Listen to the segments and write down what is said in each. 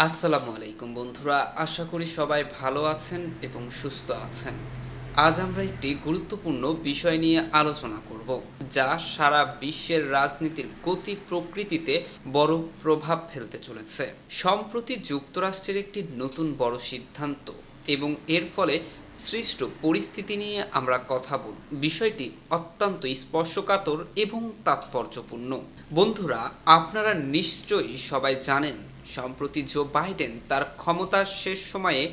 আসসালামু আলাইকুম বন্ধুরা, আশা করি সবাই ভালো আছেন এবং সুস্থ আছেন। আজ আমরা একটি গুরুত্বপূর্ণ বিষয় নিয়ে আলোচনা করব, যা সারা বিশ্বের রাজনীতির গতি প্রকৃতিতে বড় প্রভাব ফেলতে চলেছে। সম্প্রতি যুক্তরাষ্ট্রের একটি নতুন বড় সিদ্ধান্ত এবং এর ফলে সৃষ্ট পরিস্থিতি নিয়ে আমরা কথা বলব। বিষয়টি অত্যন্ত স্পর্শকাতর এবং তাৎপর্যপূর্ণ। বন্ধুরা, আপনারা নিশ্চয়ই সবাই জানেন, সম্প্রতি জো বাইডেন তার ক্ষমতার শেষ সময়ে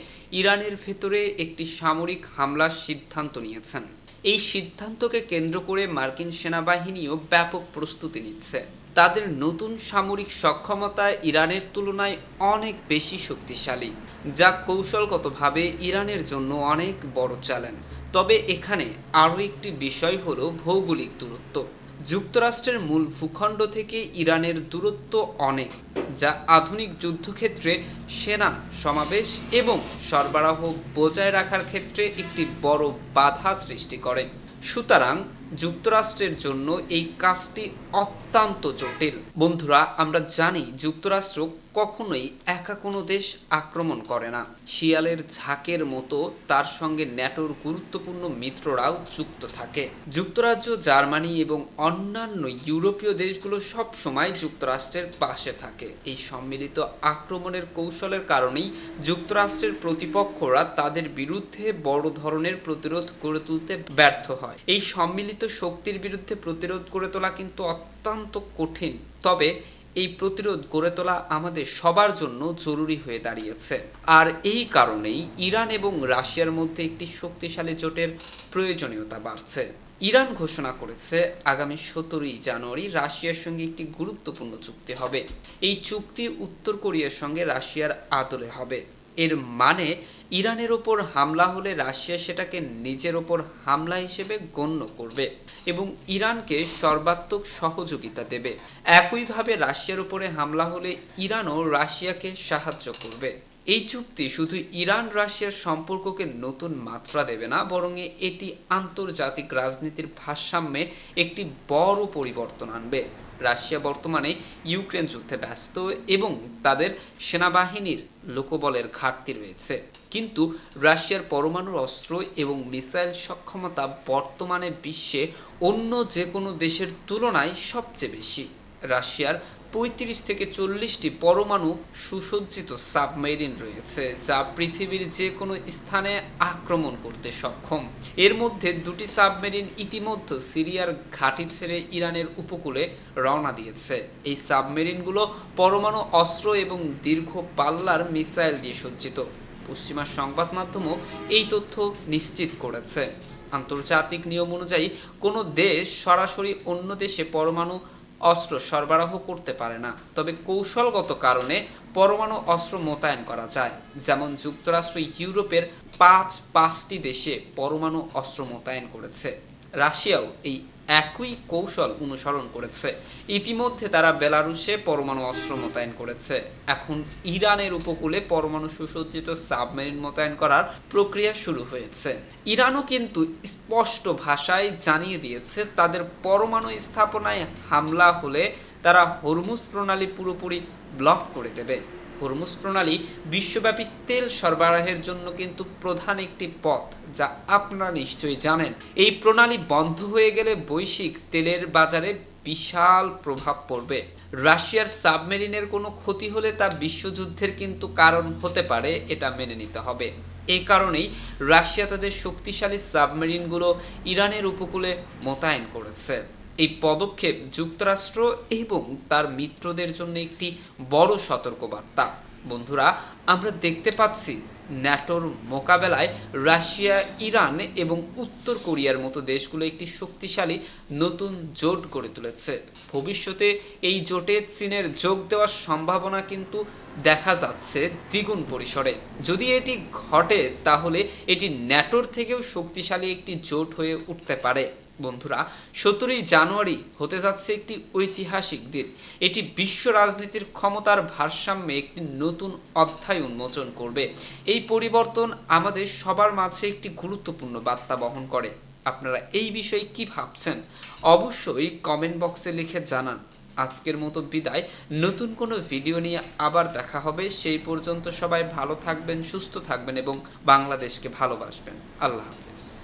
ইরানের ভেতরে একটি সামরিক হামলার সিদ্ধান্ত নিয়েছেন। এই সিদ্ধান্তকে কেন্দ্র করে মার্কিন সেনাবাহিনীও ব্যাপক প্রস্তুতি নিচ্ছে। তাদের নতুন সামরিক সক্ষমতা ইরানের তুলনায় অনেক বেশি শক্তিশালী, যা কৌশলগতভাবে ইরানের জন্য অনেক বড় চ্যালেঞ্জ। তবে এখানে আরও একটি বিষয় হলো ভৌগোলিক দূরত্ব। যুক্তরাষ্ট্রের মূল ভূখণ্ড থেকে ইরানের দূরত্ব অনেক, যা আধুনিক যুদ্ধক্ষেত্রে সেনা সমাবেশ এবং সরবরাহ বজায় রাখার ক্ষেত্রে একটি বড় বাধা সৃষ্টি করে। সুতরাং যুক্তরাষ্ট্রের জন্য এই কাজটি অত্যন্ত জটিল। বন্ধুরা, আমরা জানি যুক্তরাষ্ট্র কখনোই একা কোনো দেশ আক্রমণ করে না। শিয়ালের ঝাঁকের মতো তার সঙ্গে ন্যাটোর গুরুত্বপূর্ণ মিত্ররাও যুক্ত থাকে। যুক্তরাজ্য, জার্মানি এবং অন্যান্য ইউরোপীয় দেশগুলো সব সময় যুক্তরাষ্ট্রের পাশে থাকে। এই সম্মিলিত আক্রমণের কৌশলের কারণেই যুক্তরাষ্ট্রের প্রতিপক্ষরা তাদের বিরুদ্ধে বড় ধরনের প্রতিরোধ গড়ে তুলতে ব্যর্থ হয়। এই সম্মিলিত শক্তির বিরুদ্ধে প্রতিরোধ গড়ে তোলা কিন্তু অত্যন্ত কঠিন, তবে এই প্রতিরোধ গড়ে তোলা আমাদের সবার জন্য জরুরি হয়ে দাঁড়িয়েছে। আর এই কারণেই ইরান এবং রাশিয়ার মধ্যে একটি শক্তিশালী জোটের প্রয়োজনীয়তা বাড়ছে। ইরান ঘোষণা করেছে আগামী 17ই জানুয়ারি রাশিয়ার সঙ্গে একটি গুরুত্বপূর্ণ চুক্তি হবে। এই চুক্তি উত্তর কোরিয়ার সঙ্গে রাশিয়ার আদলে হবে। এর মানে ইরানের ওপর হামলা হলে রাশিয়া সেটাকে নিজের ওপর হামলা হিসেবে গণ্য করবে এবং ইরানকে সর্বাত্মক সহযোগিতা দেবে। একইভাবে রাশিয়ার উপরে হামলা হলে ইরানও রাশিয়াকে সাহায্য করবে। এই চুক্তি শুধু ইরান রাশিয়ার সম্পর্ককে নতুন মাত্রা দেবে না, বরং এটি আন্তর্জাতিক রাজনীতির ভারসাম্যে একটি বড় পরিবর্তন আনবে। রাশিয়া বর্তমানে ইউক্রেন যুদ্ধে ব্যস্ত এবং তাদের সেনাবাহিনীর লোকবলের ঘাটতি রয়েছে, কিন্তু রাশিয়ার পরমাণু অস্ত্র এবং মিসাইল সক্ষমতা বর্তমানে বিশ্বে অন্য যে কোনো দেশের তুলনায় সবচেয়ে বেশি। রাশিয়ার 35 থেকে 40টি পরমাণু সুসজ্জিত সাবমেরিন রয়েছে, যা পৃথিবীর যে কোনো স্থানে আক্রমণ করতে সক্ষম। এর মধ্যে 2টি সাবমেরিন ইতিমধ্যে সিরিয়ার ঘাঁটি ছেড়ে ইরানের উপকূলে রওনা দিয়েছে। এই সাবমেরিনগুলো পরমাণু অস্ত্র এবং দীর্ঘ পাল্লার মিসাইল দিয়ে সজ্জিত। পশ্চিমা সংবাদ মাধ্যমও এই তথ্য নিশ্চিত করেছে। আন্তর্জাতিক নিয়ম অনুযায়ী কোনো দেশ সরাসরি অন্য দেশে পরমাণু অস্ত্র সরবরাহ করতে পারে না, তবে কৌশলগত কারণে পরমাণু অস্ত্র মোতায়েন করা যায়। যেমন যুক্তরাষ্ট্র ইউরোপের 5টি দেশে পরমাণু অস্ত্র মোতায়েন করেছে। রাশিয়াও এই একই কৌশল অনুসরণ করেছে। ইতিমধ্যে তারা বেলারুশে পরমাণু অস্ত্র মোতায়েন করেছে। এখন ইরানের উপকূলে পরমাণু সুসজ্জিত সাবমেরিন মোতায়েন করার প্রক্রিয়া শুরু হয়েছে। ইরানও কিন্তু স্পষ্ট ভাষায় জানিয়ে দিয়েছে, তাদের পরমাণু স্থাপনায় হামলা হলে তারা হরমুজ প্রণালী পুরোপুরি ব্লক করে দেবে। হরমুজ প্রণালী বিশ্বব্যাপী তেল সরবরাহের জন্য কিন্তু প্রধান একটি পথ, যা আপনারা নিশ্চয়ই জানেন। এই প্রণালী বন্ধ হয়ে গেলে বৈশ্বিক তেলের বাজারে বিশাল প্রভাব পড়বে। রাশিয়ার সাবমেরিনের কোনো ক্ষতি হলে তা বিশ্বযুদ্ধের কিন্তু কারণ হতে পারে, এটা মেনে নিতে হবে। এই কারণেই রাশিয়া তাদের শক্তিশালী সাবমেরিনগুলো ইরানের উপকূলে মোতায়েন করেছে। এই পদক্ষেপ যুক্তরাষ্ট্র এবং তার মিত্রদের জন্য একটি বড় সতর্কবার্তা। বন্ধুরা, আমরা দেখতে পাচ্ছি ন্যাটোর মোকাবেলায় রাশিয়া, ইরান এবং উত্তর কোরিয়ার মতো দেশগুলো একটি শক্তিশালী নতুন জোট গড়ে তুলেছে। ভবিষ্যতে এই জোটে চীনের যোগ দেওয়ার সম্ভাবনা কিন্তু দেখা যাচ্ছে দ্বিগুণ পরিসরে। যদি এটি ঘটে তাহলে এটি ন্যাটোর থেকেও শক্তিশালী একটি জোট হয়ে উঠতে পারে। বন্ধুরা, 17ই জানুয়ারি হতে যাচ্ছে একটি ঐতিহাসিক দিন। এটি বিশ্ব রাজনীতির ক্ষমতার ভারসাম্যে একটি নতুন অধ্যায় উন্মোচন করবে। এই পরিবর্তন আমাদের সবার মাঝে একটি গুরুত্বপূর্ণ বার্তা বহন করে। আপনারা এই বিষয়ে কি ভাবছেন অবশ্যই কমেন্ট বক্সে লিখে জানান। আজকের মতো বিদায়। নতুন কোনো ভিডিও নিয়ে আবার দেখা হবে। সেই পর্যন্ত সবাই ভালো থাকবেন, সুস্থ থাকবেন এবং বাংলাদেশকে ভালোবাসবেন। আল্লাহ হাফেজ।